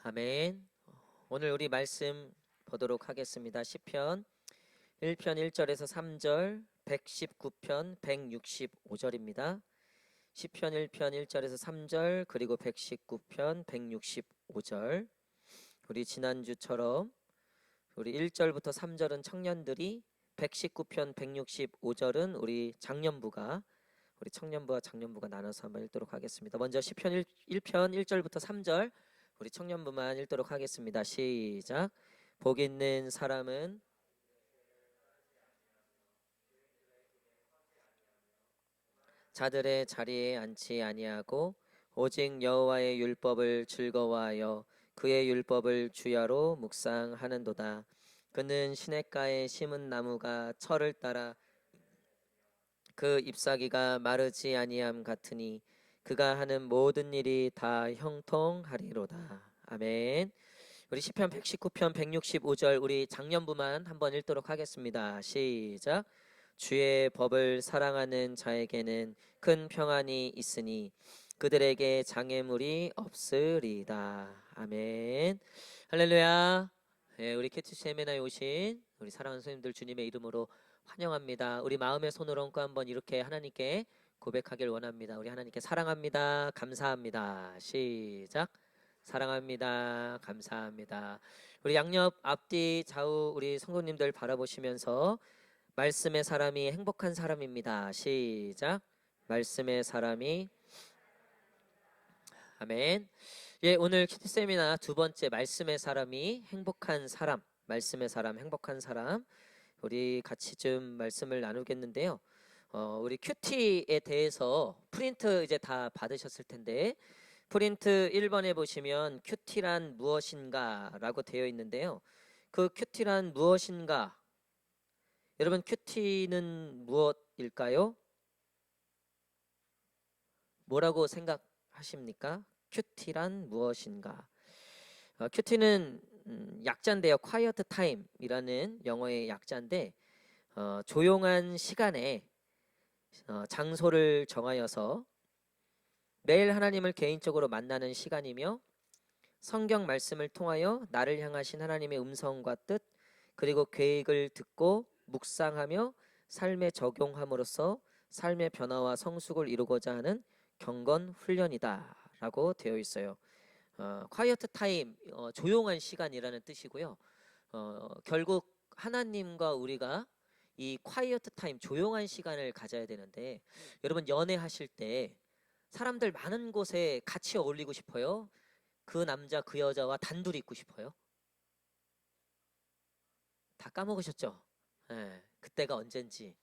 아멘. 오늘 우리 말씀 보도록 하겠습니다. 시편 1편 1절에서 3절, 119편 165절입니다. 시편 1편 1절에서 3절, 그리고 119편 165절. 우리 지난주처럼 우리 1절부터 3절은 청년들이, 119편 165절은 우리 장년부가, 우리 청년부와 장년부가 나눠서 한번 읽도록 하겠습니다. 먼저 시편 1편 1절부터 3절 우리 청년부만 읽도록 하겠습니다. 시작. 복 있는 사람은 자들의 자리에 앉지 아니하고 오직 여호와의 율법을 즐거워하여 그의 율법을 주야로 묵상하는도다. 그는 시냇가에 심은 나무가 철을 따라 그 잎사귀가 마르지 아니함 같으니 그가 하는 모든 일이 다 형통하리로다. 아멘. 우리 시편 119편 165절 우리 장년부만 한번 읽도록 하겠습니다. 시작. 주의 법을 사랑하는 자에게는 큰 평안이 있으니 그들에게 장애물이 없으리다. 아멘. 할렐루야. 네, 우리 캐치 세미나에 오신 우리 사랑하는 선생님들 주님의 이름으로 환영합니다. 우리 마음의 손을 얹고 한번 이렇게 하나님께 고백하길 원합니다. 우리 하나님께 사랑합니다. 감사합니다. 시작. 사랑합니다. 감사합니다. 우리 양옆 앞뒤 좌우 우리 성도님들 바라보시면서 말씀의 사람이 행복한 사람입니다. 시작. 말씀의 사람이. 아멘. 예, 오늘 키티 세미나 두 번째 말씀의 사람이 행복한 사람, 말씀의 사람 행복한 사람 우리 같이 좀 말씀을 나누겠는데요. 우리 큐티에 대해서 프린트 이제 다 받으셨을 텐데 프린트 1번에 보시면 큐티란 무엇인가 라고 되어 있는데요. 그 큐티란 무엇인가? 여러분 큐티는 무엇일까요? 뭐라고 생각하십니까? 큐티란 무엇인가? 큐티는 약자인데요. quiet time이라는 영어의 약자인데 조용한 시간에 장소를 정하여서 매일 하나님을 개인적으로 만나는 시간이며 성경 말씀을 통하여 나를 향하신 하나님의 음성과 뜻 그리고 계획을 듣고 묵상하며 삶에 적용함으로써 삶의 변화와 성숙을 이루고자 하는 경건 훈련이다 라고 되어 있어요. quiet time, 조용한 시간이라는 뜻이고요. 결국 하나님과 우리가 이 quiet time, 조용한 시간을 가져야 되는데 여러분 연애하실 때 사람들 많은 곳에 같이 어울리고 싶어요? 그 남자 그 여자와 단둘이 있고 싶어요? 다 까먹으셨죠? 예, 그때가 언젠지.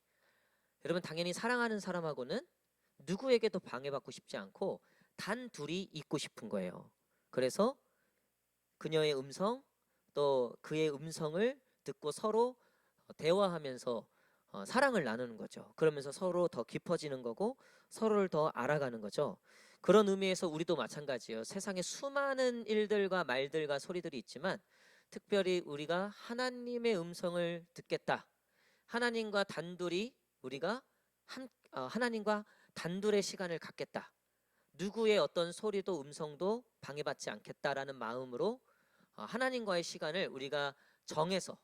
여러분 당연히 사랑하는 사람하고는 누구에게도 방해받고 싶지 않고 단둘이 있고 싶은 거예요. 그래서 그녀의 음성 또 그의 음성을 듣고 서로 대화하면서 사랑을 나누는 거죠. 그러면서 서로 더 깊어지는 거고 서로를 더 알아가는 거죠. 그런 의미에서 우리도 마찬가지예요. 세상에 수많은 일들과 말들과 소리들이 있지만 특별히 우리가 하나님의 음성을 듣겠다. 하나님과 단둘이 우리가 하나님과 단둘의 시간을 갖겠다. 누구의 어떤 소리도 음성도 방해받지 않겠다라는 마음으로 하나님과의 시간을 우리가 정해서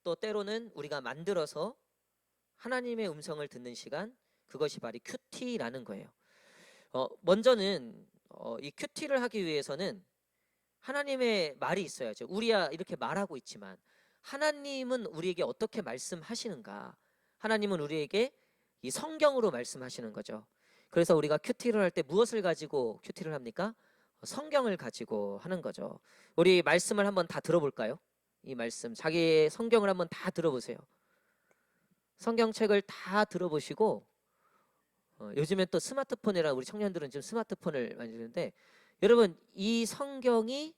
또 때로는 우리가 만들어서 하나님의 음성을 듣는 시간, 그것이 바로 큐티라는 거예요. 먼저는 이 큐티를 하기 위해서는 하나님의 말이 있어야죠. 우리야 이렇게 말하고 있지만 하나님은 우리에게 어떻게 말씀하시는가? 하나님은 우리에게 이 성경으로 말씀하시는 거죠. 그래서 우리가 큐티를 할 때 무엇을 가지고 큐티를 합니까? 성경을 가지고 하는 거죠. 우리 말씀을 한번 다 들어볼까요? 이 말씀, 자기의 성경을 한번 다 들어보세요. 성경책을 다 들어보시고 요즘엔 또 스마트폰이라 우리 청년들은 지금 스마트폰을 많이 쓰는데 여러분 이 성경이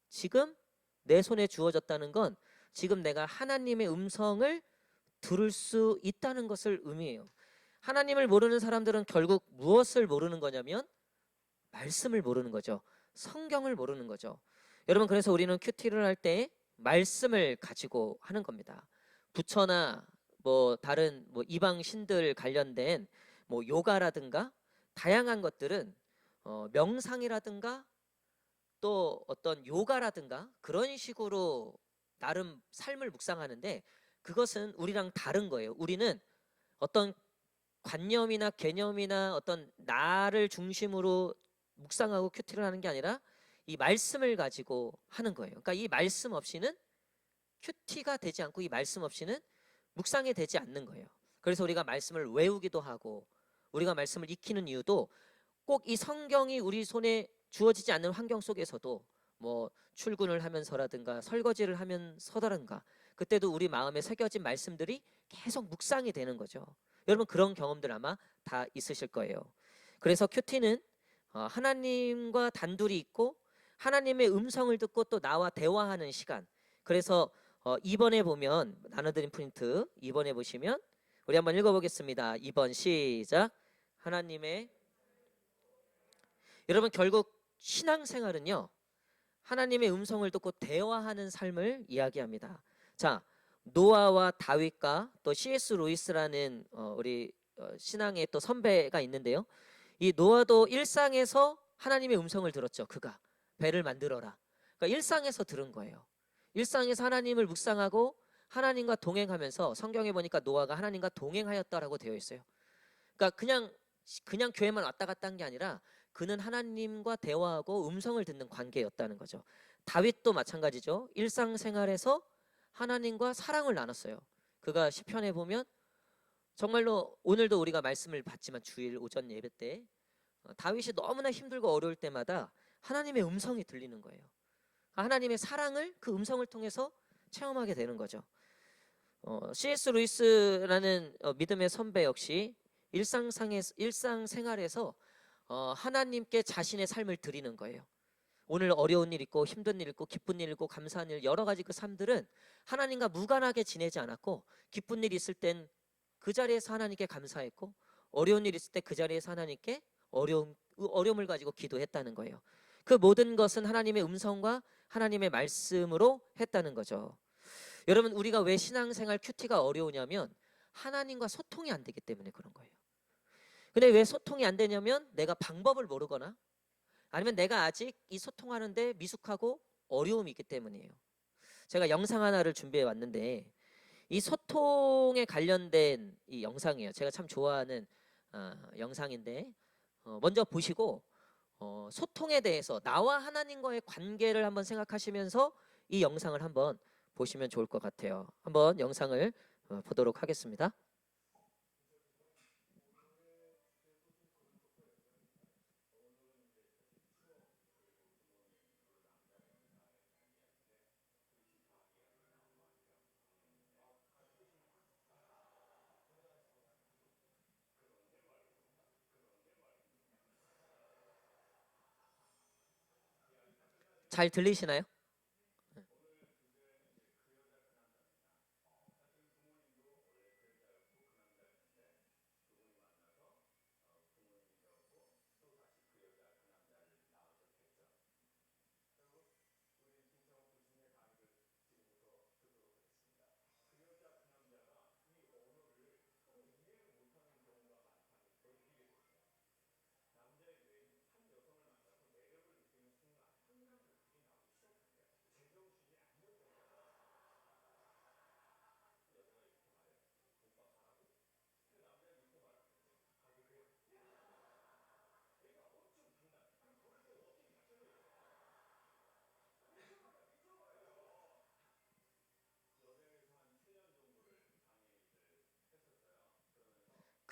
지금 내 손에 주어졌다는 건 지금 내가 하나님의 음성을 들을 수 있다는 것을 의미해요. 하나님을 모르는 사람들은 결국 무엇을 모르는 거냐면 말씀을 모르는 거죠. 성경을 모르는 거죠. 여러분 그래서 우리는 큐티를 할 때 말씀을 가지고 하는 겁니다. 부처나 뭐 다른 뭐 이방 신들 관련된 뭐 요가라든가 다양한 것들은 명상이라든가 또 어떤 요가라든가 그런 식으로 나름 삶을 묵상하는데 그것은 우리랑 다른 거예요. 우리는 어떤 관념이나 개념이나 어떤 나를 중심으로 묵상하고 큐티를 하는 게 아니라 이 말씀을 가지고 하는 거예요. 그러니까 이 말씀 없이는 큐티가 되지 않고 이 말씀 없이는 묵상이 되지 않는 거예요. 그래서 우리가 말씀을 외우기도 하고 우리가 말씀을 익히는 이유도 꼭 이 성경이 우리 손에 주어지지 않는 환경 속에서도 뭐 출근을 하면서라든가 설거지를 하면서라든가 그때도 우리 마음에 새겨진 말씀들이 계속 묵상이 되는 거죠. 여러분 그런 경험들 아마 다 있으실 거예요. 그래서 큐티는 하나님과 단둘이 있고 하나님의 음성을 듣고 또 나와 대화하는 시간. 그래서 2번에 보면 나눠드린 프린트 2번에 보시면 우리 한번 읽어보겠습니다. 2번 시작. 하나님의 여러분 결국 신앙생활은요 하나님의 음성을 듣고 대화하는 삶을 이야기합니다. 자, 노아와 다윗과 또 C.S. 루이스라는 우리 신앙의 또 선배가 있는데요. 이 노아도 일상에서 하나님의 음성을 들었죠. 그가 배를 만들어라. 그러니까 일상에서 들은 거예요. 일상에서 하나님을 묵상하고 하나님과 동행하면서 성경에 보니까 노아가 하나님과 동행하였다라고 되어 있어요. 그러니까 그냥 교회만 왔다 갔다 한 게 아니라 그는 하나님과 대화하고 음성을 듣는 관계였다는 거죠. 다윗도 마찬가지죠. 일상생활에서 하나님과 사랑을 나눴어요. 그가 시편에 보면 정말로 오늘도 우리가 말씀을 받지만 주일 오전 예배 때 다윗이 너무나 힘들고 어려울 때마다 하나님의 음성이 들리는 거예요. 하나님의 사랑을 그 음성을 통해서 체험하게 되는 거죠. C.S. 루이스라는 믿음의 선배 역시 일상생활에서 하나님께 자신의 삶을 드리는 거예요. 오늘 어려운 일 있고 힘든 일 있고 기쁜 일 있고 감사한 일 여러 가지 그 삶들은 하나님과 무관하게 지내지 않았고 기쁜 일 있을 땐 그 자리에서 하나님께 감사했고 어려운 일 있을 때 그 자리에서 하나님께 어려움을 가지고 기도했다는 거예요. 그 모든 것은 하나님의 음성과 하나님의 말씀으로 했다는 거죠. 여러분 우리가 왜 신앙생활 큐티가 어려우냐면 하나님과 소통이 안 되기 때문에 그런 거예요. 근데 왜 소통이 안 되냐면 내가 방법을 모르거나 아니면 내가 아직 이 소통하는데 미숙하고 어려움이 있기 때문이에요. 제가 영상 하나를 준비해 왔는데 이 소통에 관련된 이 영상이에요. 제가 참 좋아하는 영상인데 먼저 보시고 소통에 대해서 나와 하나님과의 관계를 한번 생각하시면서 이 영상을 한번 보시면 좋을 것 같아요. 한번 영상을 보도록 하겠습니다. 잘 들리시나요?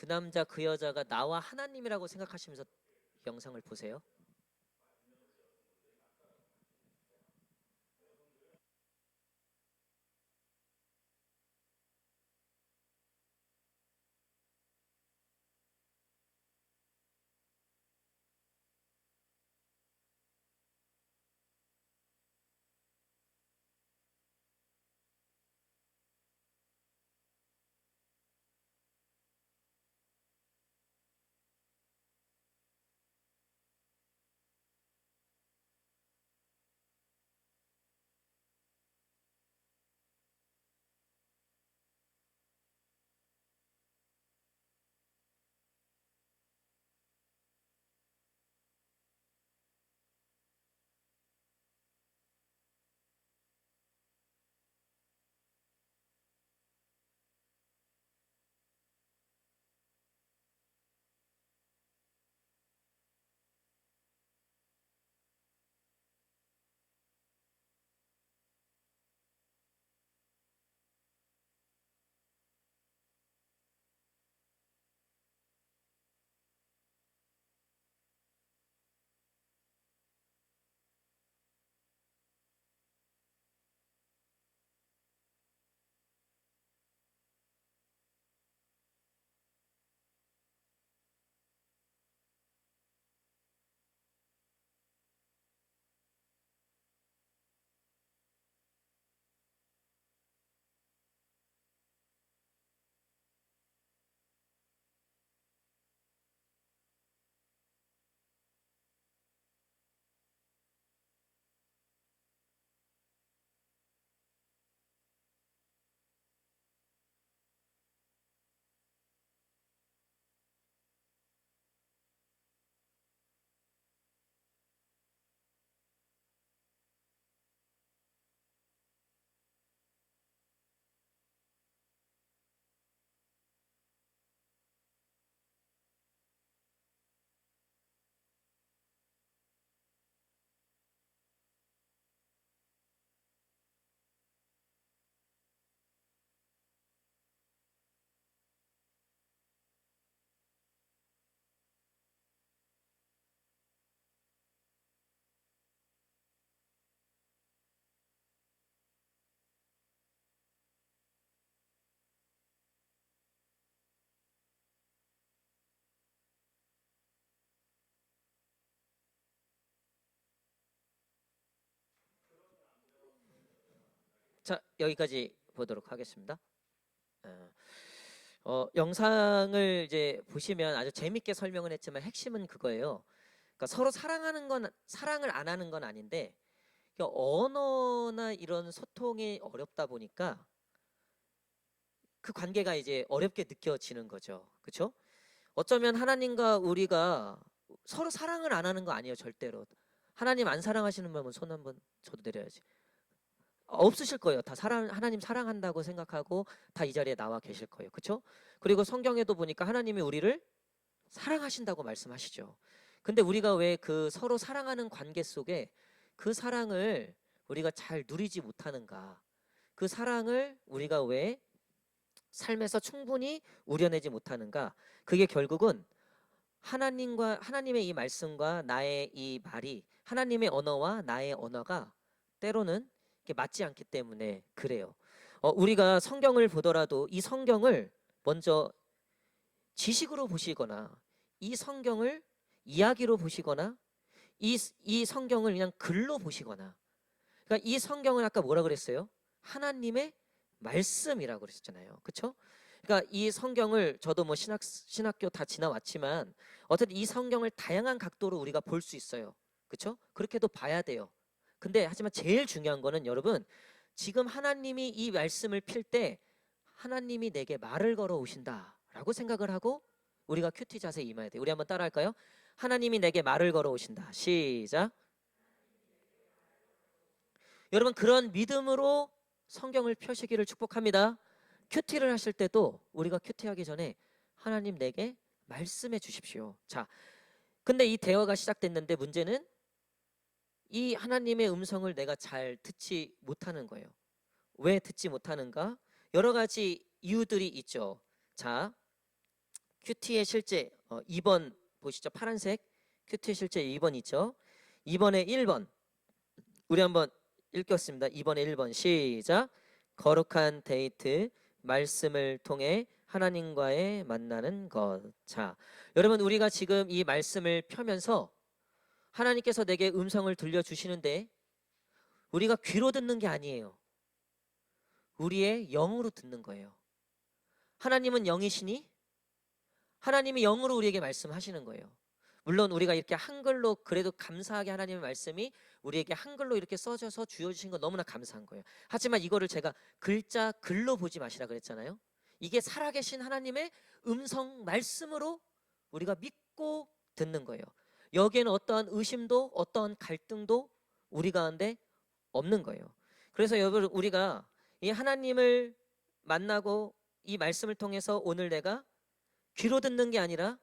그 남자 그 여자가 나와 하나님이라고 생각하시면서 영상을 보세요. 자, 여기까지 보도록 하겠습니다. 영상을 이제 보시면 아주 재밌게 설명을 했지만 핵심은 그거예요. 그러니까 서로 사랑하는 건 사랑을 안 하는 건 아닌데 언어나 이런 소통이 어렵다 보니까 그 관계가 이제 어렵게 느껴지는 거죠. 그렇죠? 어쩌면 하나님과 우리가 서로 사랑을 안 하는 거 아니에요, 절대로. 하나님 안 사랑하시는 분은 손 한번 저도 내려야지. 없으실 거예요. 다 하나님 사랑한다고 생각하고 다 이 자리에 나와 계실 거예요. 그렇죠? 그리고 성경에도 보니까 하나님이 우리를 사랑하신다고 말씀하시죠. 근데 우리가 왜 그 서로 사랑하는 관계 속에 그 사랑을 우리가 잘 누리지 못하는가? 그 사랑을 우리가 왜 삶에서 충분히 우려내지 못하는가? 그게 결국은 하나님의 이 말씀과 나의 이 말이 하나님의 언어와 나의 언어가 때로는 이렇게 맞지 않기 때문에 그래요. 우리가 성경을 보더라도 이 성경을 먼저 지식으로 보시거나 이 성경을 이야기로 보시거나 이 성경을 그냥 글로 보시거나, 그러니까 이 성경은 아까 뭐라 그랬어요? 하나님의 말씀이라고 그랬잖아요. 그렇죠? 그러니까 이 성경을 저도 뭐 신학교 다 지나왔지만 어쨌든 이 성경을 다양한 각도로 우리가 볼 수 있어요. 그렇죠? 그렇게도 봐야 돼요. 근데 하지만 제일 중요한 거는 여러분, 지금 하나님이 이 말씀을 필 때 하나님이 내게 말을 걸어 오신다라고 생각을 하고 우리가 큐티 자세에 임해야 돼요. 우리 한번 따라 할까요? 하나님이 내게 말을 걸어 오신다. 시작. 여러분, 그런 믿음으로 성경을 펴시기를 축복합니다. 큐티를 하실 때도 우리가 큐티하기 전에 하나님 내게 말씀해 주십시오. 자, 근데 이 대화가 시작됐는데 문제는 이 하나님의 음성을 내가 잘 듣지 못하는 거예요. 왜 듣지 못하는가? 여러 가지 이유들이 있죠. 자, 큐티의 실제 2번 보시죠. 파란색 큐티의 실제 2번 있죠. 2번에 1번 우리 한번 읽겠습니다. 2번에 1번 시작. 거룩한 데이트, 말씀을 통해 하나님과의 만나는 것. 자, 여러분, 우리가 지금 이 말씀을 펴면서 하나님께서 내게 음성을 들려주시는데 우리가 귀로 듣는 게 아니에요. 우리의 영으로 듣는 거예요. 하나님은 영이시니 하나님이 영으로 우리에게 말씀하시는 거예요. 물론 우리가 이렇게 한글로, 그래도 감사하게 하나님의 말씀이 우리에게 한글로 이렇게 써져서 주어지신 건 너무나 감사한 거예요. 하지만 이거를 제가 글로 보지 마시라 그랬잖아요. 이게 살아계신 하나님의 음성 말씀으로 우리가 믿고 듣는 거예요. 여기에는 어떠한 의심도 어떠한 갈등도 우리 가운데 없는 거예요. 그래서 여러분, 우리가 이 하나님을 만나고 이 말씀을 통해서 오늘 내가 귀로 듣는 게 아니라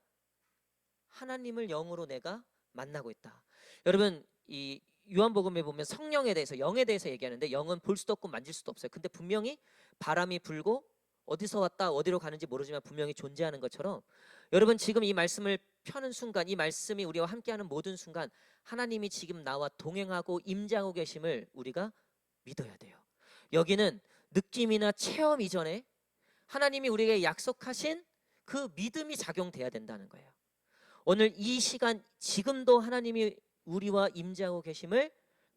하나님을 영으로 내가 만나고 있다. 여러분, 이 요한복음에 보면 성령에 대해서, 영에 대해서 얘기하는데 영은 볼 수도 없고 만질 수도 없어요. 근데 분명히 바람이 불고 어디서 왔다 어디로 가는지 모르지만 분명히 존재하는 것처럼 여러분, 지금 이 말씀을 펴는 순간, 이 말씀이 우리와 함께하는 모든 순간 하나님이 지금 나와 동행하고 임재하고 계심을 우리가 믿어야 돼요. 여기는 느낌이나 체험 이전에 하나님이 우리에게 약속하신 그 믿음이 작용돼야 된다는 거예요. 오늘 이 시간 지금도 하나님이 우리와 임재하고 계심을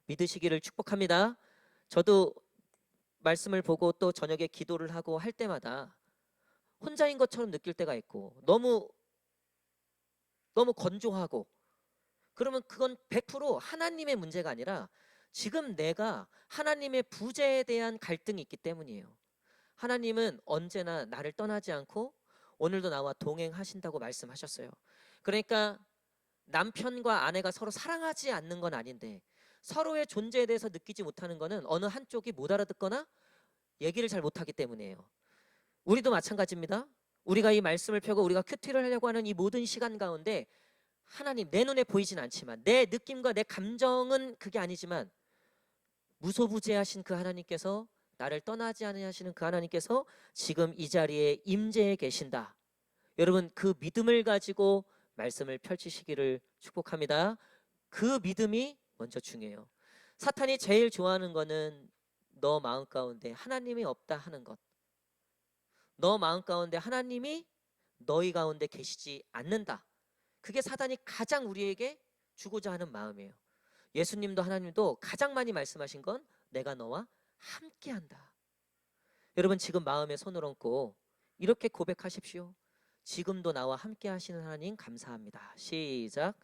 믿으시기를 축복합니다. 저도 말씀을 보고 또 저녁에 기도를 하고 할 때마다 혼자인 것처럼 느낄 때가 있고 너무 건조하고, 그러면 그건 100% 하나님의 문제가 아니라 지금 내가 하나님의 부재에 대한 갈등이 있기 때문이에요. 하나님은 언제나 나를 떠나지 않고 오늘도 나와 동행하신다고 말씀하셨어요. 그러니까 남편과 아내가 서로 사랑하지 않는 건 아닌데 서로의 존재에 대해서 느끼지 못하는 거는 어느 한쪽이 못 알아듣거나 얘기를 잘 못하기 때문이에요. 우리도 마찬가지입니다. 우리가 이 말씀을 펴고 우리가 큐티를 하려고 하는 이 모든 시간 가운데 하나님, 내 눈에 보이진 않지만 내 느낌과 내 감정은 그게 아니지만 무소부재하신 그 하나님께서, 나를 떠나지 않으시는 그 하나님께서 지금 이 자리에 임재해 계신다. 여러분, 그 믿음을 가지고 말씀을 펼치시기를 축복합니다. 그 믿음이 먼저 중요해요. 사탄이 제일 좋아하는 거는 너 마음 가운데 하나님이 없다 하는 것. 너 마음 가운데 하나님이 너희 가운데 계시지 않는다. 그게 사탄이 가장 우리에게 주고자 하는 마음이에요. 예수님도 하나님도 가장 많이 말씀하신 건 내가 너와 함께한다. 여러분 지금 마음에 손을 얹고 이렇게 고백하십시오. 지금도 나와 함께 하시는 하나님 감사합니다. 시작.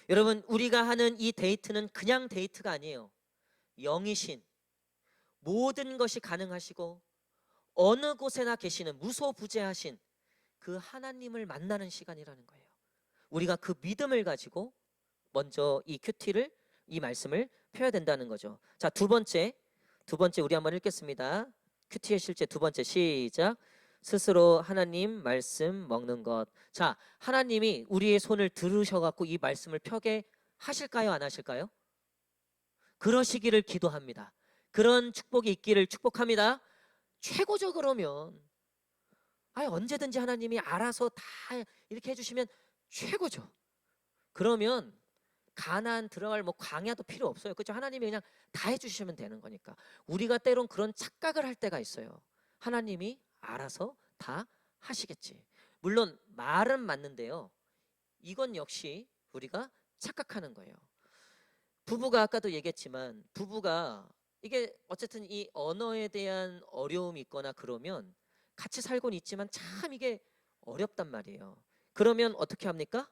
여러분 우리가 하는 이 데이트는 그냥 데이트가 아니에요. 영이신, 모든 것이 가능하시고 어느 곳에나 계시는 무소부재하신 그 하나님을 만나는 시간이라는 거예요. 우리가 그 믿음을 가지고 먼저 이 말씀을 펴야 된다는 거죠. 자, 두 번째 우리 한번 읽겠습니다. 큐티의 실제 두 번째 시작. 스스로 하나님 말씀 먹는 것. 자, 하나님이 우리의 손을 들으셔갖고 이 말씀을 펴게 하실까요, 안 하실까요? 그러시기를 기도합니다. 그런 축복이 있기를 축복합니다. 최고적으로면 언제든지 하나님이 알아서 다 이렇게 해주시면 최고죠. 그러면 가나안 들어갈 광야도 필요 없어요. 그렇죠? 하나님이 그냥 다 해주시면 되는 거니까. 우리가 때론 그런 착각을 할 때가 있어요. 하나님이 알아서 다 하시겠지. 물론 말은 맞는데요. 이건 역시 우리가 착각하는 거예요. 부부가 아까도 얘기했지만 부부가 이게 어쨌든 이 언어에 대한 어려움이 있거나 그러면 같이 살고는 있지만 참 이게 어렵단 말이에요. 그러면 어떻게 합니까?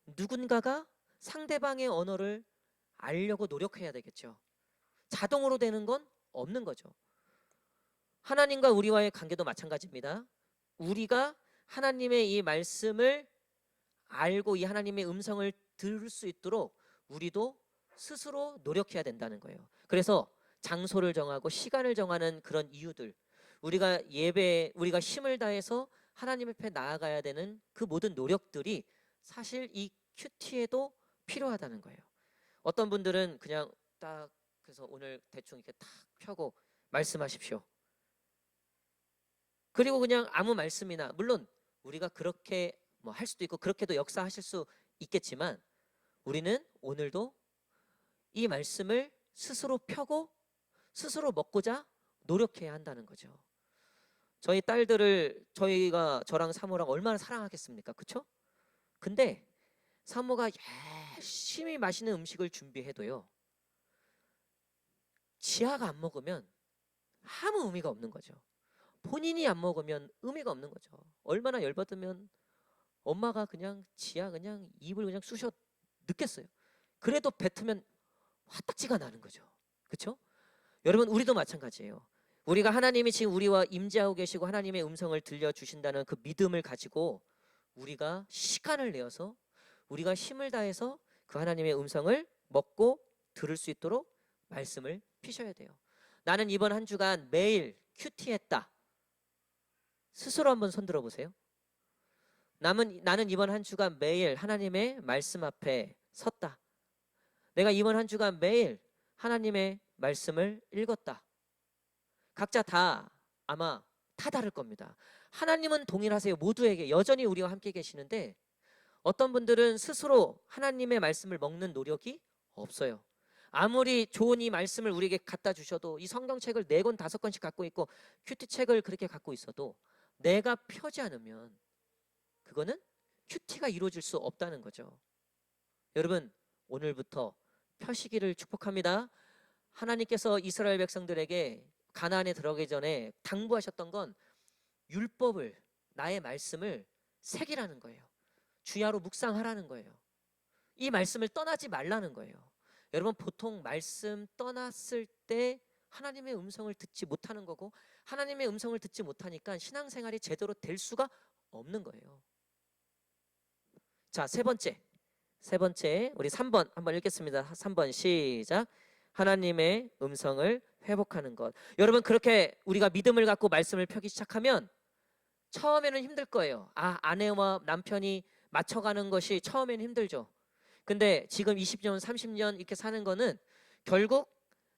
누군가가 상대방의 언어를 알려고 노력해야 되겠죠. 자동으로 되는 건 없는 거죠. 하나님과 우리와의 관계도 마찬가지입니다. 우리가 하나님의 이 말씀을 알고 이 하나님의 음성을 들을 수 있도록 우리도 스스로 노력해야 된다는 거예요. 그래서 장소를 정하고 시간을 정하는 그런 이유들, 우리가 우리가 힘을 다해서 하나님 앞에 나아가야 되는 그 모든 노력들이 사실 이 큐티에도 필요하다는 거예요. 어떤 분들은 그냥 딱 그래서 오늘 대충 이렇게 탁 펴고 말씀하십시오. 그리고 그냥 아무 말씀이나, 물론 우리가 그렇게 할 수도 있고 그렇게도 역사하실 수 있겠지만 우리는 오늘도 이 말씀을 스스로 펴고 스스로 먹고자 노력해야 한다는 거죠. 저희 딸들을 저랑 사모랑 얼마나 사랑하겠습니까? 그렇죠? 근데 사모가 열심히 맛있는 음식을 준비해도요, 지아가 안 먹으면 아무 의미가 없는 거죠. 본인이 안 먹으면 의미가 없는 거죠. 얼마나 열받으면 엄마가 그냥 지아 그냥 입을 그냥 쑤셔 넣겠어요. 그래도 뱉으면 화딱지가 나는 거죠. 그렇죠? 여러분 우리도 마찬가지예요. 우리가 하나님이 지금 우리와 임재하고 계시고 하나님의 음성을 들려주신다는 그 믿음을 가지고 우리가 시간을 내어서 우리가 힘을 다해서 그 하나님의 음성을 먹고 들을 수 있도록 말씀을 피셔야 돼요. 나는 이번 한 주간 매일 큐티했다. 스스로 한번 손들어 보세요. 나는 이번 한 주간 매일 하나님의 말씀 앞에 섰다. 내가 이번 한 주간 매일 하나님의 말씀을 읽었다. 각자 다 아마 다 다를 겁니다. 하나님은 동일하세요. 모두에게 여전히 우리와 함께 계시는데 어떤 분들은 스스로 하나님의 말씀을 먹는 노력이 없어요. 아무리 좋은 이 말씀을 우리에게 갖다 주셔도 이 성경책을 4권 5권씩 갖고 있고 큐티책을 그렇게 갖고 있어도 내가 펴지 않으면 그거는 큐티가 이루어질 수 없다는 거죠. 여러분 오늘부터 펴시기를 축복합니다. 하나님께서 이스라엘 백성들에게 가나안에 들어가기 전에 당부하셨던 건 율법을, 나의 말씀을 새기라는 거예요. 주야로 묵상하라는 거예요. 이 말씀을 떠나지 말라는 거예요. 여러분 보통 말씀 떠났을 때 하나님의 음성을 듣지 못하는 거고 하나님의 음성을 듣지 못하니까 신앙생활이 제대로 될 수가 없는 거예요. 자, 세 번째 우리 3번 한번 읽겠습니다. 3번 시작. 하나님의 음성을 회복하는 것. 여러분 그렇게 우리가 믿음을 갖고 말씀을 펴기 시작하면 처음에는 힘들 거예요. 아내와 남편이 맞춰가는 것이 처음에는 힘들죠. 근데 지금 20년 30년 이렇게 사는 거는 결국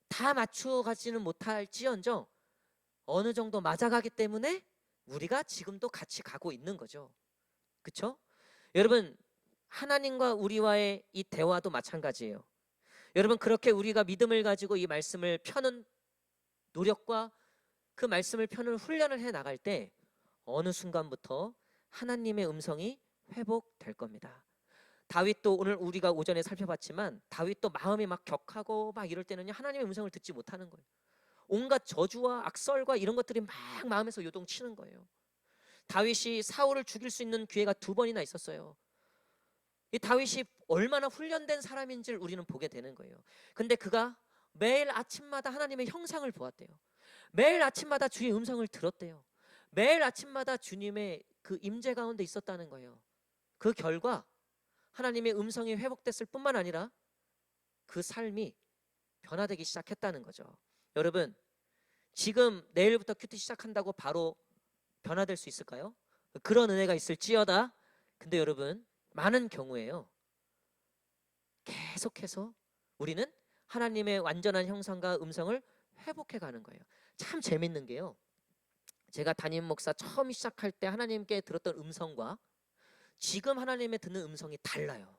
다 맞춰가지는 못할지언정 어느 정도 맞아가기 때문에 우리가 지금도 같이 가고 있는 거죠. 그렇죠? 여러분 하나님과 우리와의 이 대화도 마찬가지예요. 여러분 그렇게 우리가 믿음을 가지고 이 말씀을 펴는 노력과 그 말씀을 펴는 훈련을 해 나갈 때 어느 순간부터 하나님의 음성이 회복될 겁니다. 다윗도 오늘 우리가 오전에 살펴봤지만 다윗도 마음이 막 격하고 막 이럴 때는요 하나님의 음성을 듣지 못하는 거예요. 온갖 저주와 악설과 이런 것들이 막 마음에서 요동치는 거예요. 다윗이 사울을 죽일 수 있는 기회가 2번이나 있었어요. 이 다윗이 얼마나 훈련된 사람인지를 우리는 보게 되는 거예요. 근데 그가 매일 아침마다 하나님의 형상을 보았대요. 매일 아침마다 주의 음성을 들었대요. 매일 아침마다 주님의 그 임재 가운데 있었다는 거예요. 그 결과 하나님의 음성이 회복됐을 뿐만 아니라 그 삶이 변화되기 시작했다는 거죠. 여러분, 지금 내일부터 큐티 시작한다고 바로 변화될 수 있을까요? 그런 은혜가 있을지어다. 근데 여러분, 많은 경우에요 계속해서 우리는 하나님의 완전한 형상과 음성을 회복해 가는 거예요. 참 재밌는 게요, 제가 담임 목사 처음 시작할 때 하나님께 들었던 음성과 지금 하나님의 듣는 음성이 달라요.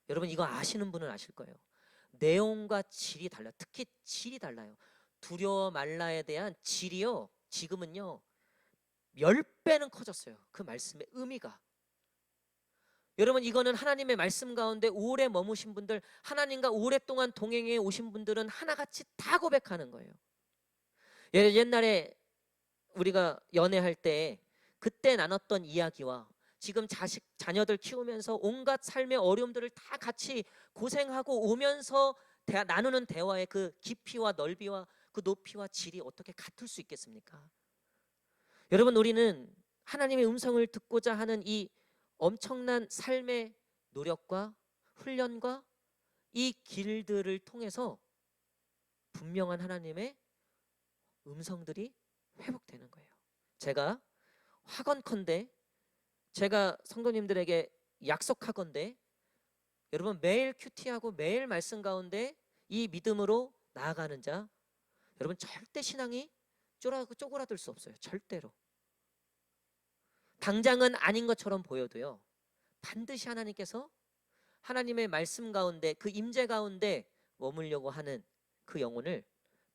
여러분 이거 아시는 분은 아실 거예요. 내용과 질이 달라요. 특히 질이 달라요. 두려워 말라에 대한 질이요 지금은요 10배는 커졌어요. 그 말씀의 의미가. 여러분 이거는 하나님의 말씀 가운데 오래 머무신 분들, 하나님과 오랫동안 동행해 오신 분들은 하나같이 다 고백하는 거예요. 옛날에 우리가 연애할 때 그때 나눴던 이야기와 지금 자녀들 키우면서 온갖 삶의 어려움들을 다 같이 고생하고 오면서 나누는 대화의 그 깊이와 넓이와 그 높이와 질이 어떻게 같을 수 있겠습니까? 여러분 우리는 하나님의 음성을 듣고자 하는 이 엄청난 삶의 노력과 훈련과 이 길들을 통해서 분명한 하나님의 음성들이 회복되는 거예요. 제가 화건컨대, 제가 성도님들에게 약속하건대, 여러분 매일 큐티하고 매일 말씀 가운데 이 믿음으로 나아가는 자, 여러분 절대 신앙이 쪼그라들 수 없어요. 절대로. 당장은 아닌 것처럼 보여도요 반드시 하나님께서 하나님의 말씀 가운데 그 임재 가운데 머물려고 하는 그 영혼을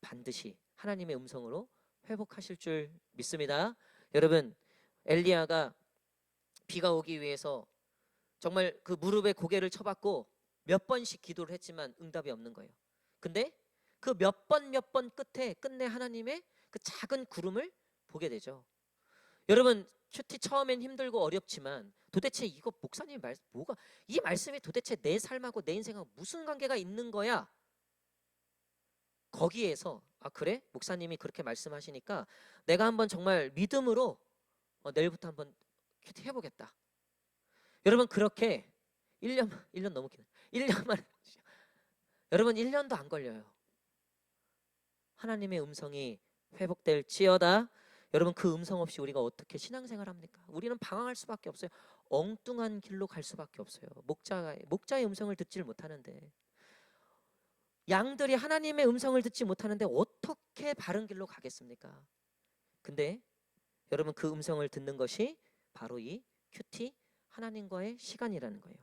반드시 하나님의 음성으로 회복하실 줄 믿습니다. 여러분 엘리야가 비가 오기 위해서 정말 그 무릎에 고개를 쳐박고 몇 번씩 기도를 했지만 응답이 없는 거예요. 근데 그 몇 번 끝에 끝내 하나님의 그 작은 구름을 보게 되죠. 여러분 큐티 처음엔 힘들고 어렵지만 도대체 이거 목사님 뭐가 이 말씀이 도대체 내 삶하고 내 인생하고 무슨 관계가 있는 거야? 거기에서 아 그래? 목사님이 그렇게 말씀하시니까 내가 한번 정말 믿음으로 내일부터 한번 큐티 해보겠다. 여러분 그렇게 1년 너무 기네. 1년 만에 여러분 1년도 안 걸려요. 하나님의 음성이 회복될지어다. 여러분 그 음성 없이 우리가 어떻게 신앙생활 합니까? 우리는 방황할 수밖에 없어요. 엉뚱한 길로 갈 수밖에 없어요. 목자의 음성을 듣지를 못하는데, 양들이 하나님의 음성을 듣지 못하는데 어떻게 바른 길로 가겠습니까? 근데 여러분 그 음성을 듣는 것이 바로 이 큐티 하나님과의 시간이라는 거예요.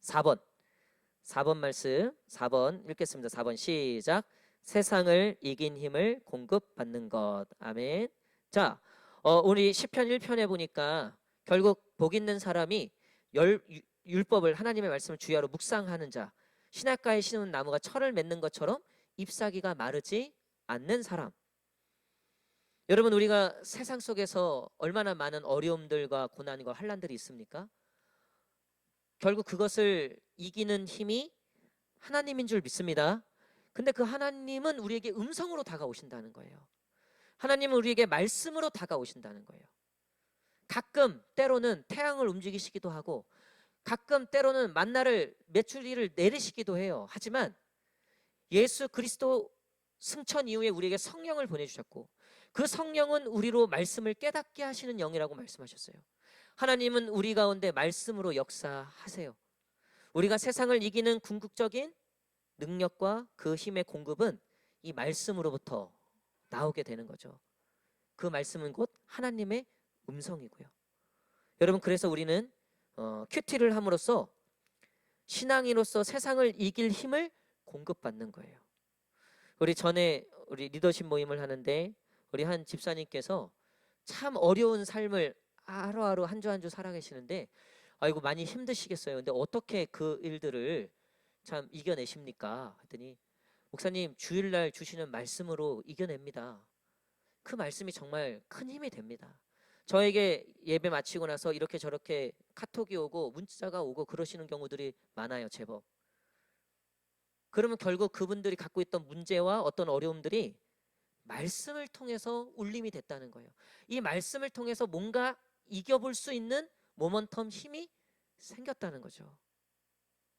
4번 말씀 4번 읽겠습니다. 4번 시작. 세상을 이긴 힘을 공급받는 것. 아멘. 자, 우리 시편 1편에 보니까 결국 복 있는 사람이 율법을 하나님의 말씀을 주야로 묵상하는 자, 시냇가에 심은 나무가 철을 맺는 것처럼 잎사귀가 마르지 않는 사람. 여러분 우리가 세상 속에서 얼마나 많은 어려움들과 고난과 환난들이 있습니까? 결국 그것을 이기는 힘이 하나님인 줄 믿습니다. 근데 그 하나님은 우리에게 음성으로 다가오신다는 거예요. 하나님은 우리에게 말씀으로 다가오신다는 거예요. 가끔 때로는 태양을 움직이시기도 하고 가끔 때로는 만나를 메추리를 내리시기도 해요. 하지만 예수 그리스도 승천 이후에 우리에게 성령을 보내주셨고 그 성령은 우리로 말씀을 깨닫게 하시는 영이라고 말씀하셨어요. 하나님은 우리 가운데 말씀으로 역사하세요. 우리가 세상을 이기는 궁극적인 능력과 그 힘의 공급은 이 말씀으로부터 나오게 되는 거죠. 그 말씀은 곧 하나님의 음성이고요. 여러분 그래서 우리는 큐티를 함으로써 신앙인으로서 세상을 이길 힘을 공급받는 거예요. 우리 리더십 모임을 하는데 우리 한 집사님께서 참 어려운 삶을 하루하루 한 주 한 주 살아계시는데 아이고 많이 힘드시겠어요. 근데 어떻게 그 일들을 참 이겨내십니까? 했더니 목사님 주일날 주시는 말씀으로 이겨냅니다. 그 말씀이 정말 큰 힘이 됩니다. 저에게 예배 마치고 나서 이렇게 저렇게 카톡이 오고 문자가 오고 그러시는 경우들이 많아요. 제법. 그러면 결국 그분들이 갖고 있던 문제와 어떤 어려움들이 말씀을 통해서 울림이 됐다는 거예요. 이 말씀을 통해서 뭔가 이겨볼 수 있는 모멘텀 힘이 생겼다는 거죠.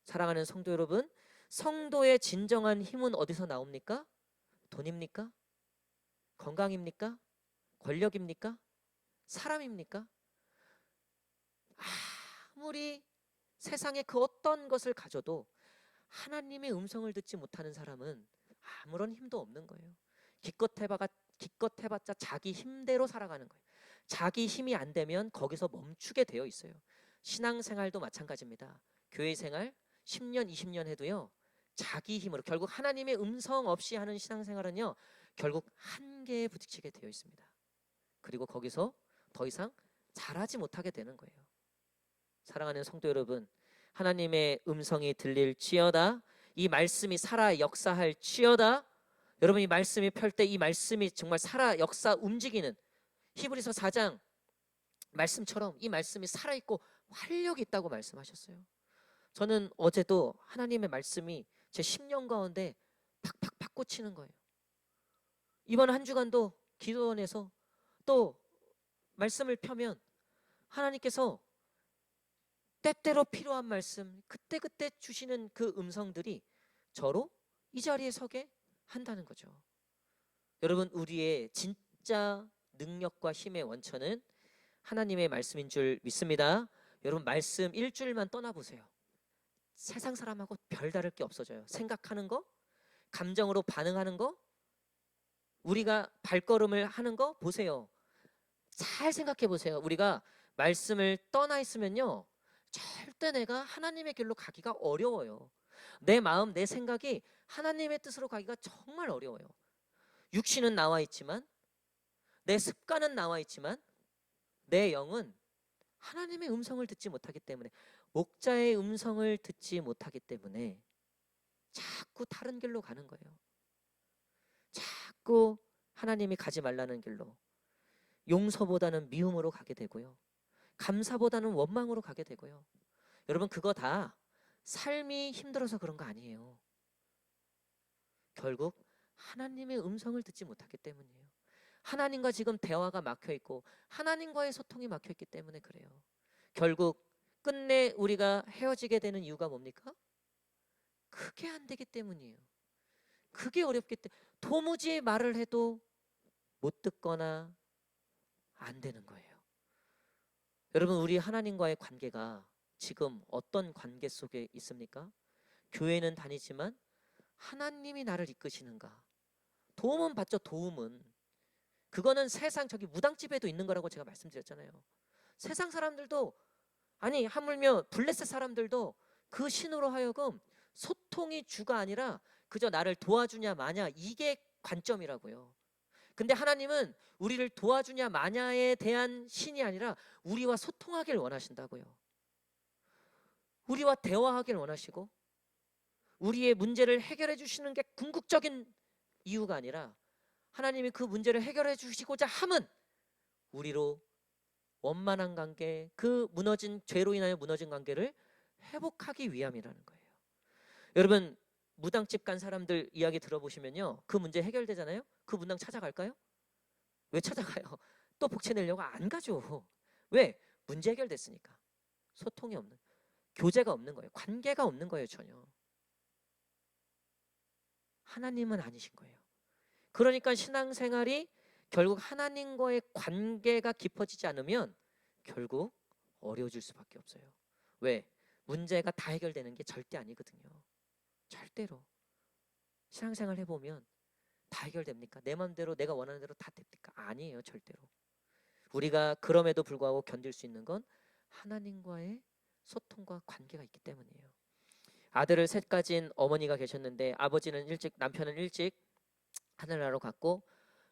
사랑하는 성도 여러분, 성도의 진정한 힘은 어디서 나옵니까? 돈입니까? 건강입니까? 권력입니까? 사람입니까? 아무리 세상에 그 어떤 것을 가져도 하나님의 음성을 듣지 못하는 사람은 아무런 힘도 없는 거예요. 기껏 해봤자 자기 힘대로 살아가는 거예요. 자기 힘이 안 되면 거기서 멈추게 되어 있어요. 신앙생활도 마찬가지입니다. 교회 생활 10년, 20년 해도요. 자기 힘으로 결국 하나님의 음성 없이 하는 신앙생활은요. 결국 한계에 부딪히게 되어 있습니다. 그리고 거기서 더 이상 잘하지 못하게 되는 거예요. 사랑하는 성도 여러분, 하나님의 음성이 들릴지어다. 이 말씀이 살아 역사할지어다. 여러분 이 말씀이 펼 때 이 말씀이 정말 살아 역사 움직이는 히브리서 4장 말씀처럼 이 말씀이 살아있고 활력이 있다고 말씀하셨어요. 저는 어제도 하나님의 말씀이 제 10년 가운데 팍팍팍 꽂히는 거예요. 이번 한 주간도 기도원에서 또 말씀을 펴면 하나님께서 때때로 필요한 말씀 그때그때 주시는 그 음성들이 저로 이 자리에 서게 한다는 거죠. 여러분 우리의 진짜 능력과 힘의 원천은 하나님의 말씀인 줄 믿습니다. 여러분 말씀 일주일만 떠나보세요. 세상 사람하고 별다를 게 없어져요. 생각하는 거, 감정으로 반응하는 거, 우리가 발걸음을 하는 거 보세요. 잘 생각해 보세요. 우리가 말씀을 떠나 있으면요. 절대 내가 하나님의 길로 가기가 어려워요. 내 마음, 내 생각이 하나님의 뜻으로 가기가 정말 어려워요. 육신은 나와 있지만 내 습관은 나와 있지만 내 영은 하나님의 음성을 듣지 못하기 때문에 목자의 음성을 듣지 못하기 때문에 자꾸 다른 길로 가는 거예요. 자꾸 하나님이 가지 말라는 길로 용서보다는 미움으로 가게 되고요. 감사보다는 원망으로 가게 되고요. 여러분 그거 다 삶이 힘들어서 그런 거 아니에요. 결국 하나님의 음성을 듣지 못하기 때문이에요. 하나님과 지금 대화가 막혀 있고 하나님과의 소통이 막혀 있기 때문에 그래요. 결국 끝내 우리가 헤어지게 되는 이유가 뭡니까? 그게 안 되기 때문이에요. 그게 어렵기 때문에 도무지 말을 해도 못 듣거나 안 되는 거예요. 여러분 우리 하나님과의 관계가 지금 어떤 관계 속에 있습니까? 교회는 다니지만 하나님이 나를 이끄시는가? 도움은 받죠. 도움은. 그거는 세상 저기 무당집에도 있는 거라고 제가 말씀드렸잖아요. 세상 사람들도 아니 하물며 블레셋 사람들도 그 신으로 하여금 소통이 주가 아니라 그저 나를 도와주냐 마냐 이게 관점이라고요. 근데 하나님은 우리를 도와주냐 마냐에 대한 신이 아니라 우리와 소통하길 원하신다고요. 우리와 대화하길 원하시고 우리의 문제를 해결해 주시는 게 궁극적인 이유가 아니라 하나님이 그 문제를 해결해 주시고자 함은 우리로 원만한 관계, 그 무너진 죄로 인하여 무너진 관계를 회복하기 위함이라는 거예요. 여러분 무당집 간 사람들 이야기 들어보시면요. 그 문제 해결되잖아요. 그 무당 찾아갈까요? 왜 찾아가요? 또 복채 내려고 안 가죠. 왜? 문제 해결됐으니까. 소통이 없는, 교제가 없는 거예요. 관계가 없는 거예요. 전혀. 하나님은 아니신 거예요. 그러니까 신앙생활이 결국 하나님과의 관계가 깊어지지 않으면 결국 어려워질 수밖에 없어요. 왜? 문제가 다 해결되는 게 절대 아니거든요. 절대로. 신앙생활 해보면 다 해결됩니까? 내 마음대로 내가 원하는 대로 다 됩니까? 아니에요. 절대로. 우리가 그럼에도 불구하고 견딜 수 있는 건 하나님과의 소통과 관계가 있기 때문이에요. 아들을 셋 가진 어머니가 계셨는데 아버지는 일찍, 남편은 일찍 하늘나라로 갔고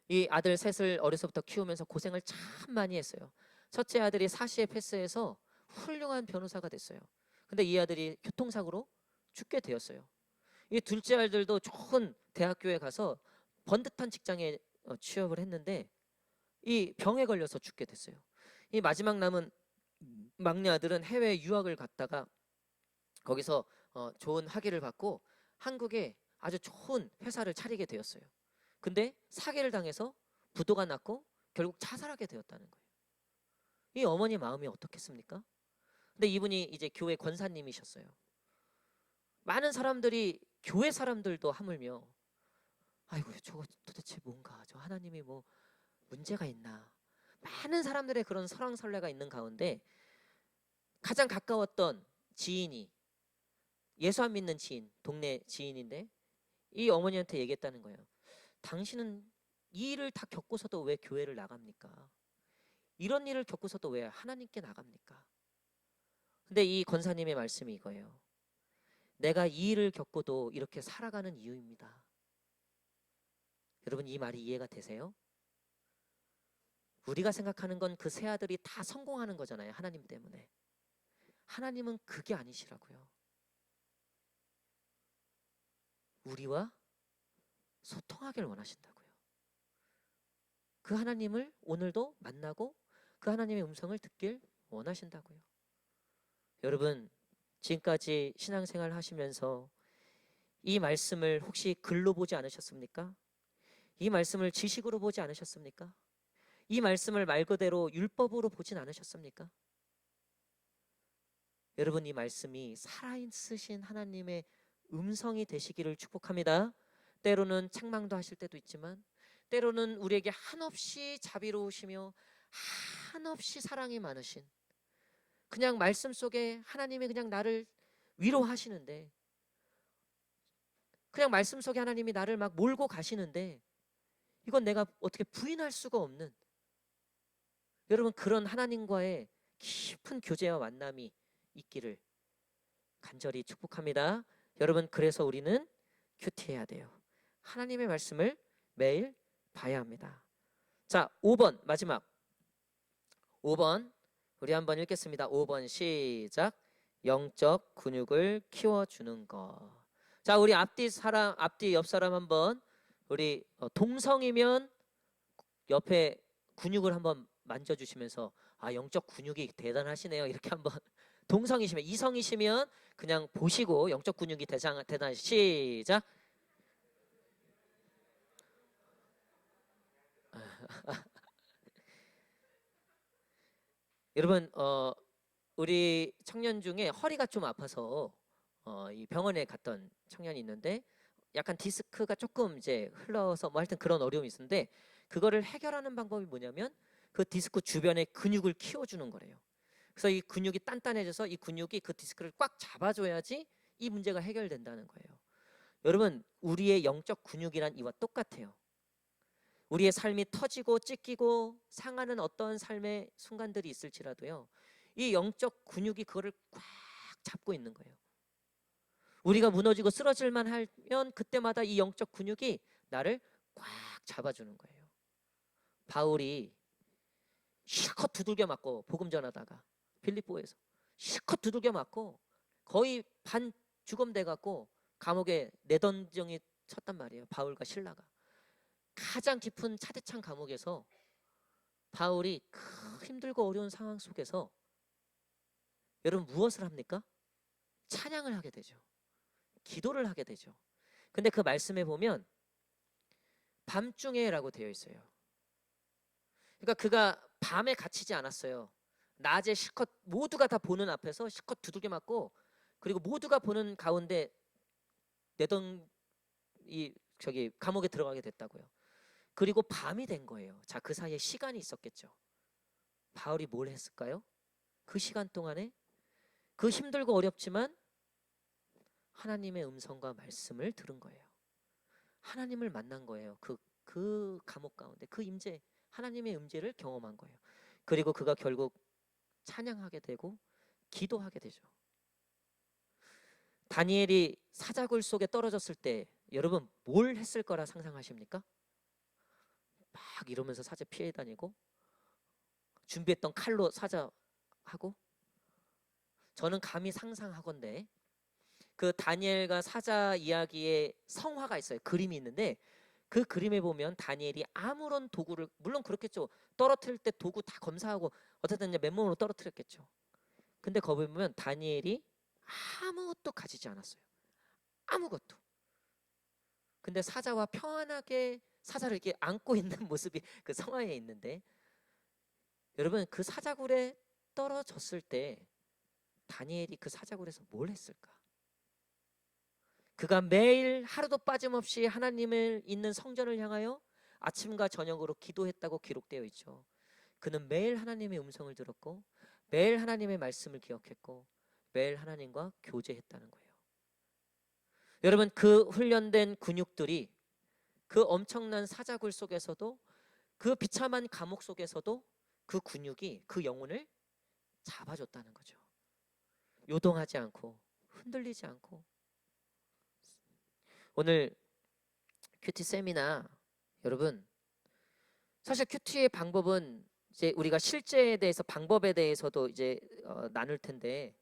이 아들 셋을 어려서부터 키우면서 고생을 참 많이 했어요. 첫째 아들이 사시에 패스해서 훌륭한 변호사가 됐어요. 근데 이 아들이 교통사고로 죽게 되었어요. 이 둘째 아들도 좋은 대학교에 가서 번듯한 직장에 취업을 했는데 이 병에 걸려서 죽게 됐어요. 이 마지막 남은 막내 아들은 해외 유학을 갔다가 거기서 좋은 학위를 받고 한국에 아주 좋은 회사를 차리게 되었어요. 근데 사기를 당해서 부도가 났고 결국 자살하게 되었다는 거예요. 이 어머니 마음이 어떻겠습니까? 근데 이분이 이제 교회 권사님이셨어요. 많은 사람들이 교회 사람들도 하물며 아이고 저거 도대체 뭔가 저 하나님이 뭐 문제가 있나, 많은 사람들의 그런 설왕설래가 있는 가운데 가장 가까웠던 지인이 예수 안 믿는 지인, 동네 지인인데 이 어머니한테 얘기했다는 거예요. 당신은 이 일을 다 겪고서도 왜 교회를 나갑니까? 이런 일을 겪고서도 왜 하나님께 나갑니까? 근데 이 권사님의 말씀이 이거예요. 내가 이 일을 겪고도 이렇게 살아가는 이유입니다. 여러분 이 말이 이해가 되세요? 우리가 생각하는 건 그 세 아들이 다 성공하는 거잖아요. 하나님 때문에. 하나님은 그게 아니시라고요. 우리와 소통하기를 원하신다고요. 그 하나님을 오늘도 만나고 그 하나님의 음성을 듣길 원하신다고요. 여러분 지금까지 신앙생활 하시면서 이 말씀을 혹시 글로 보지 않으셨습니까? 이 말씀을 지식으로 보지 않으셨습니까? 이 말씀을 말 그대로 율법으로 보진 않으셨습니까? 여러분 이 말씀이 살아있으신 하나님의 음성이 되시기를 축복합니다. 때로는 책망도 하실 때도 있지만 때로는 우리에게 한없이 자비로우시며 한없이 사랑이 많으신 그냥 말씀 속에 하나님이 그냥 나를 위로하시는데 그냥 말씀 속에 하나님이 나를 막 몰고 가시는데 이건 내가 어떻게 부인할 수가 없는 여러분 그런 하나님과의 깊은 교제와 만남이 있기를 간절히 축복합니다. 여러분 그래서 우리는 큐티해야 돼요. 하나님의 말씀을 매일 봐야 합니다. 자 5번 마지막 5번 우리 한번 읽겠습니다. 5번 시작. 영적 근육을 키워주는 것. 자 우리 앞뒤 옆 사람 한번 우리 동성이면 옆에 근육을 한번 만져주시면서 아 영적 근육이 대단하시네요. 이렇게 한번 동성이시면 이성이시면 그냥 보시고 영적 근육이 대단 시작. 여러분 우리 청년 중에 허리가 좀 아파서 이 병원에 갔던 청년이 있는데 약간 디스크가 조금 이제 흘러서 뭐 하여튼 그런 어려움이 있었는데 그거를 해결하는 방법이 뭐냐면 그 디스크 주변에 근육을 키워주는 거래요. 그래서 이 근육이 단단해져서 이 근육이 그 디스크를 꽉 잡아줘야지 이 문제가 해결된다는 거예요. 여러분 우리의 영적 근육이란 이와 똑같아요. 우리의 삶이 터지고 찢기고 상하는 어떤 삶의 순간들이 있을지라도요. 이 영적 근육이 그거를 꽉 잡고 있는 거예요. 우리가 무너지고 쓰러질만 하면 그때마다 이 영적 근육이 나를 꽉 잡아주는 거예요. 바울이 실컷 두들겨 맞고 복음 전하다가 빌립보에서 실컷 두들겨 맞고 거의 반 죽음 돼 갖고 감옥에 내던정이 쳤단 말이에요. 바울과 실라가 가장 깊은 차대창 감옥에서 바울이 힘들고 어려운 상황 속에서 여러분 무엇을 합니까? 찬양을 하게 되죠. 기도를 하게 되죠. 근데 그 말씀에 보면 밤중에라고 되어 있어요. 그러니까 그가 밤에 갇히지 않았어요. 낮에 실컷 모두가 다 보는 앞에서 실컷 두들겨 맞고 그리고 모두가 보는 가운데 내던 이 저기 감옥에 들어가게 됐다고요. 그리고 밤이 된 거예요. 자, 그 사이에 시간이 있었겠죠. 바울이 뭘 했을까요? 그 시간 동안에 그 힘들고 어렵지만 하나님의 음성과 말씀을 들은 거예요. 하나님을 만난 거예요. 그 감옥 가운데 그 임재 하나님의 임재를 경험한 거예요. 그리고 그가 결국 찬양하게 되고 기도하게 되죠. 다니엘이 사자굴 속에 떨어졌을 때 여러분 뭘 했을 거라 상상하십니까? 막 이러면서 사자 피해 다니고 준비했던 칼로 사자하고 저는 감히 상상하건대 그 다니엘과 사자 이야기에 성화가 있어요. 그림이 있는데 그 그림에 보면 다니엘이 아무런 도구를, 물론 그렇겠죠. 떨어뜨릴 때 도구 다 검사하고 어쨌든 이제 맨몸으로 떨어뜨렸겠죠. 근데 거기 보면 다니엘이 아무것도 가지지 않았어요. 아무것도. 근데 사자와 평안하게 사자를 이렇게 안고 있는 모습이 그 성화에 있는데, 여러분 그 사자굴에 떨어졌을 때 다니엘이 그 사자굴에서 뭘 했을까? 그가 매일 하루도 빠짐없이 하나님을 있는 성전을 향하여 아침과 저녁으로 기도했다고 기록되어 있죠. 그는 매일 하나님의 음성을 들었고 매일 하나님의 말씀을 기억했고 매일 하나님과 교제했다는 거예요. 여러분 그 훈련된 근육들이 그 엄청난 사자굴 속에서도, 그 비참한 감옥 속에서도 그 근육이 그 영혼을 잡아줬다는 거죠. 요동하지 않고 흔들리지 않고. 오늘 큐티 세미나, 여러분 사실 큐티의 방법은 이제 우리가 실제에 대해서, 방법에 대해서도 이제 나눌 텐데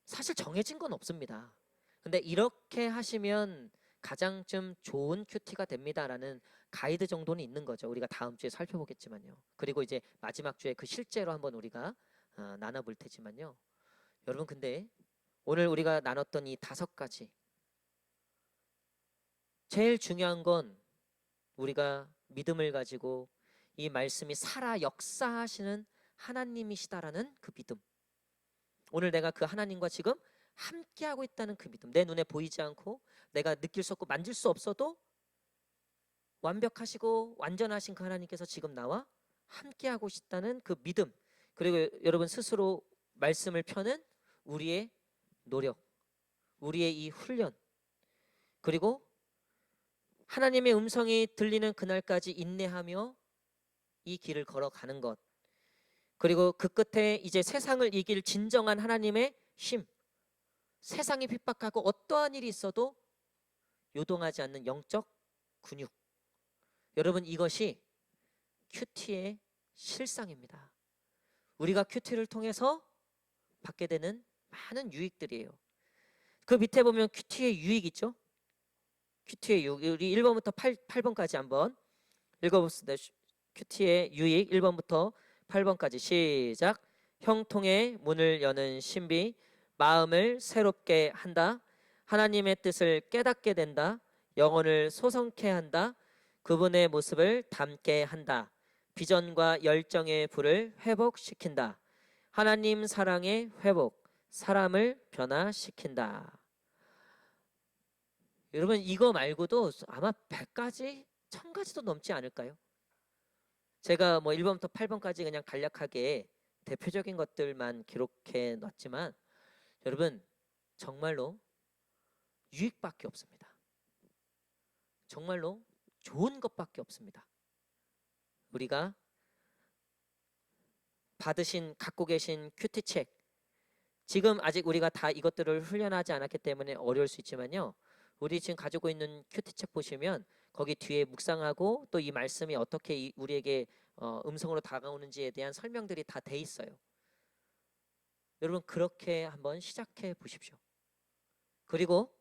사실 정해진 건 없습니다. 근데 이렇게 하시면 가장 좀 좋은 큐티가 됩니다라는 가이드 정도는 있는 거죠. 우리가 다음 주에 살펴보겠지만요. 그리고 이제 마지막 주에 그 실제로 한번 우리가 나눠볼 테지만요. 여러분 근데 오늘 우리가 나눴던 이 5가지, 제일 중요한 건 우리가 믿음을 가지고 이 말씀이 살아 역사하시는 하나님이시다라는 그 믿음. 오늘 내가 그 하나님과 지금 함께하고 있다는 그 믿음. 내 눈에 보이지 않고 내가 느낄 수 없고 만질 수 없어도 완벽하시고 완전하신 그 하나님께서 지금 나와 함께하고 있다는 그 믿음. 그리고 여러분 스스로 말씀을 펴는 우리의 노력, 우리의 이 훈련, 그리고 하나님의 음성이 들리는 그날까지 인내하며 이 길을 걸어가는 것, 그리고 그 끝에 이제 세상을 이길 진정한 하나님의 힘, 세상이 핍박하고 어떠한 일이 있어도 요동하지 않는 영적 근육. 여러분 이것이 큐티의 실상입니다. 우리가 큐티를 통해서 받게 되는 많은 유익들이에요. 그 밑에 보면 큐티의 유익 있죠? 큐티의 유익, 우리 1번부터 8번까지 한번 읽어봅시다. 큐티의 유익 1번부터 8번까지 시작. 형통의 문을 여는 신비, 마음을 새롭게 한다. 하나님의 뜻을 깨닫게 된다. 영혼을 소성케 한다. 그분의 모습을 담게 한다. 비전과 열정의 불을 회복시킨다. 하나님 사랑의 회복, 사람을 변화시킨다. 여러분 이거 말고도 아마 100가지, 1000가지도 넘지 않을까요? 제가 뭐 1번부터 8번까지 그냥 간략하게 대표적인 것들만 기록해 놨지만 여러분 정말로 유익밖에 없습니다. 정말로 좋은 것밖에 없습니다. 우리가 받으신, 갖고 계신 큐티 책, 지금 아직 우리가 다 이것들을 훈련하지 않았기 때문에 어려울 수 있지만요, 우리 지금 가지고 있는 큐티 책 보시면 거기 뒤에 묵상하고 또 이 말씀이 어떻게 우리에게 음성으로 다가오는지에 대한 설명들이 다 돼 있어요. 여러분 그렇게 한번 시작해 보십시오. 그리고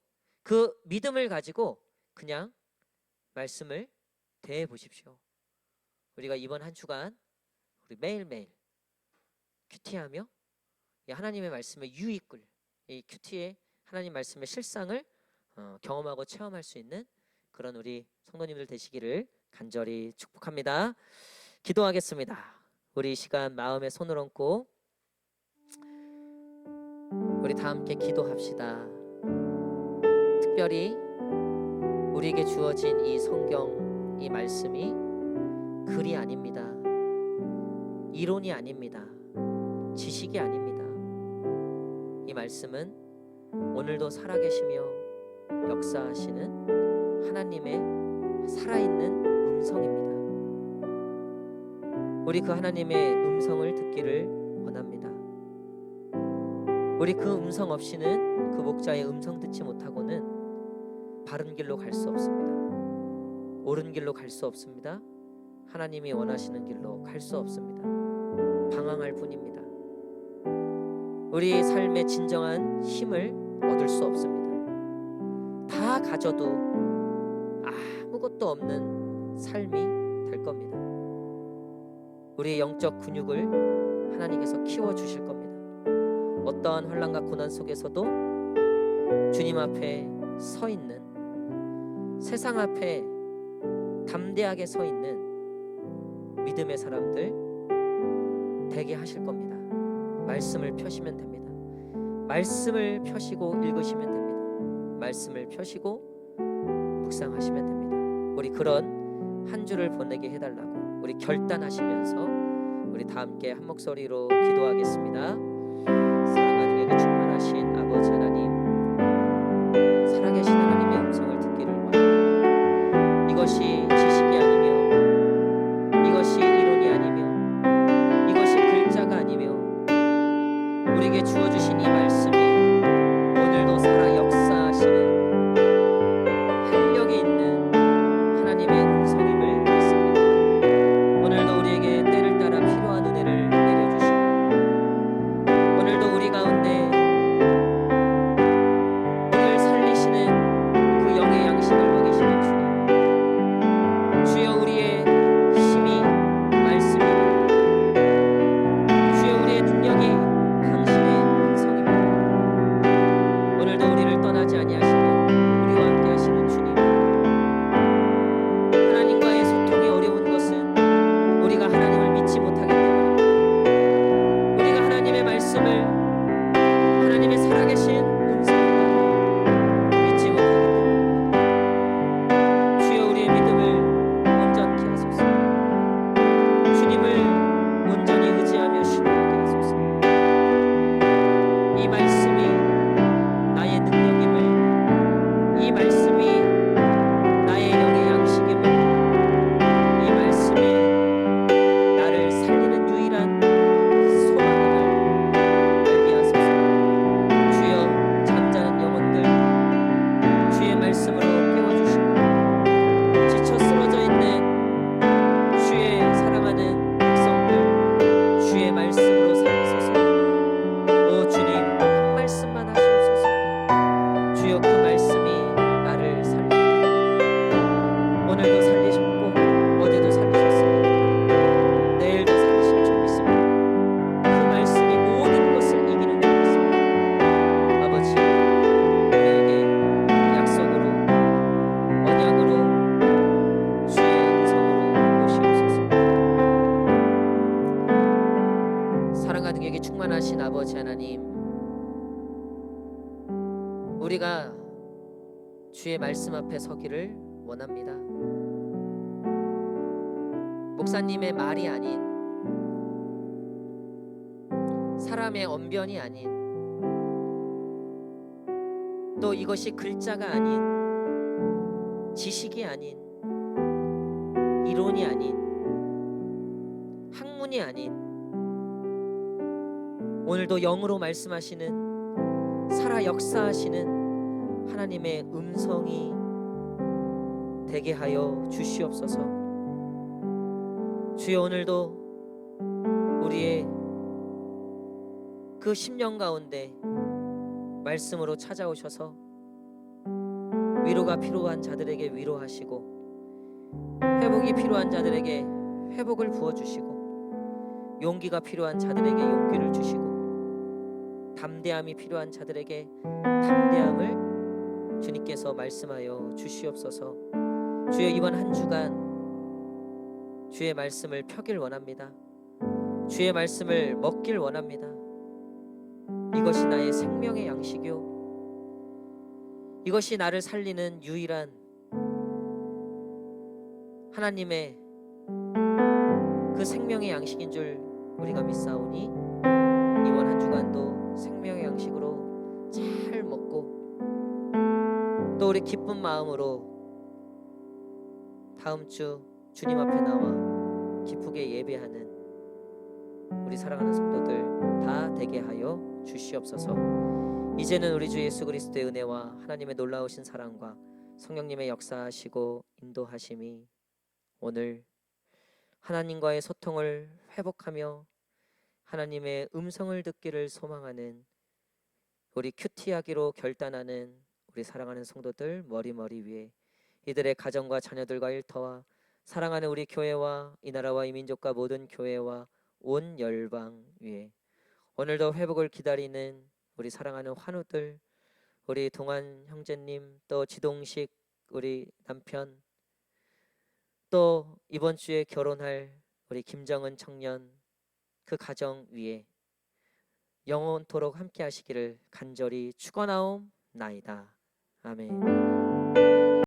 그 믿음을 가지고 그냥 말씀을 대해 보십시오. 우리가 이번 한 주간 우리 매일매일 큐티하며 이 하나님의 말씀의 유익을, 이 큐티의 하나님 말씀의 실상을 경험하고 체험할 수 있는 그런 우리 성도님들 되시기를 간절히 축복합니다. 기도하겠습니다. 우리 이 시간 마음에 손을 얹고 우리 다 함께 기도합시다. 특별히 우리에게 주어진 이 성경, 이 말씀이 글이 아닙니다. 이론이 아닙니다. 지식이 아닙니다. 이 말씀은 오늘도 살아계시며 역사하시는 하나님의 살아있는 음성입니다. 우리 그 하나님의 음성을 듣기를 원합니다. 우리 그 음성 없이는, 그 목자의 음성 듣지 못하고는 바른 길로 갈 수 없습니다. 옳은 길로 갈 수 없습니다. 하나님이 원하시는 길로 갈 수 없습니다. 방황할 뿐입니다. 우리 삶의 진정한 힘을 얻을 수 없습니다. 다 가져도 아무것도 없는 삶이 될 겁니다. 우리의 영적 근육을 하나님께서 키워주실 겁니다. 어떠한 환난과 고난 속에서도 주님 앞에 서 있는, 세상 앞에 담대하게 서 있는 믿음의 사람들 되게 하실 겁니다. 말씀을 펴시면 됩니다. 말씀을 펴시고 읽으시면 됩니다. 말씀을 펴시고 묵상하시면 됩니다. 우리 그런 한 주를 보내게 해달라고 우리 결단하시면서 우리 다 함께 한 목소리로 기도하겠습니다. 사랑과 능력에 충만하신 아버지 하나님, 살아계신 하나님의 음성을 듣기를 원합니다. 이것이 지식이 아니며, 이것이 이론이 아니며, 이것이 글자가 아니며, 우리에게 주어주신 이 말씀이 오늘도 살아 역사하시는 활력이 있는 하나님의 음성임을 믿습니다. 오늘도 우리에게 때를 따라 필요한 은혜를 내려주시고, 오늘도 우리 가운데 우리를 살리시는 그 영의 양식을 먹이시는 주님, 주여 우리의 힘이 말씀입니다. 주여 우리의 능력이 당신의 음성입니다. 오늘도 우리를 떠나지 아니하시며 우리와 함께 하시는 주님, 하나님과의 소통이 어려운 것은 우리가 하나님을 믿지 못하기 때문입니다. 우리가 하나님의 말씀을, 하나님의 살아계신 음성을 믿지 못하기 때문입니다. 주여 우리의 믿음을 온전케 하소서. 주님을 온전히 의지하며 신뢰하게 하소서. 이 말씀이 나의 능력임을, 이 말씀이 나의 영의 양식임을, 이 말씀이 나를 살리는 유일한 소망임을 알게 하소서. 주여 잠자는 영혼들 주의 말씀으로 깨워주시고, 지쳐 쓰러져 있는 주의 사랑하는 백성들 주의 말씀으로 살리소서. 오 주님, 한 말씀만 하시옵소서. 주여 그 말씀이 나를 살립니다. 오늘도 살리셨고 어제도 살리셨습니다. 내일도 살리실 줄 믿습니다. 그 말씀이 모든 것을 이기는 줄 믿습니다. 아버지, 우리에게 약속으로, 언약으로, 주의 음성으로 오시옵소서. 사랑과 능력에 충만하신 아버지 하나님, 우리가 주의 말씀 앞에 서기를 원합니다. 목사님의 말이 아닌, 사람의 언변이 아닌, 또 이것이 글자가 아닌, 지식이 아닌, 이론이 아닌, 학문이 아닌, 오늘도 영으로 말씀하시는, 살아 역사하시는 하나님의 음성이 되게 하여 주시옵소서. 주여 오늘도 우리의 그 심령 가운데 말씀으로 찾아오셔서 위로가 필요한 자들에게 위로하시고, 회복이 필요한 자들에게 회복을 부어주시고, 용기가 필요한 자들에게 용기를 주시고, 담대함이 필요한 자들에게 담대함을 주님께서 말씀하여 주시옵소서. 주여 이번 한 주간 주의 말씀을 펴길 원합니다. 주의 말씀을 먹길 원합니다. 이것이 나의 생명의 양식이요, 이것이 나를 살리는 유일한 하나님의 그 생명의 양식인 줄 우리가 믿사오니, 이번 한 주간도 생명의 양식으로 잘 먹고, 또 우리 기쁜 마음으로 다음 주 주님 앞에 나와 기쁘게 예배하는 우리 사랑하는 성도들 다 되게 하여 주시옵소서. 이제는 우리 주 예수 그리스도의 은혜와 하나님의 놀라우신 사랑과 성령님의 역사하시고 인도하심이 오늘 하나님과의 소통을 회복하며 하나님의 음성을 듣기를 소망하는, 우리 큐티하기로 결단하는 우리 사랑하는 성도들 머리 위에, 이들의 가정과 자녀들과 일터와 사랑하는 우리 교회와 이 나라와 이 민족과 모든 교회와 온 열방 위에, 오늘도 회복을 기다리는 우리 사랑하는 환우들, 우리 동안 형제님, 또 지동식 우리 남편, 또 이번 주에 결혼할 우리 김정은 청년, 그 가정 위에 영원토록 함께 하시기를 간절히 축원하옵나이다. 아멘.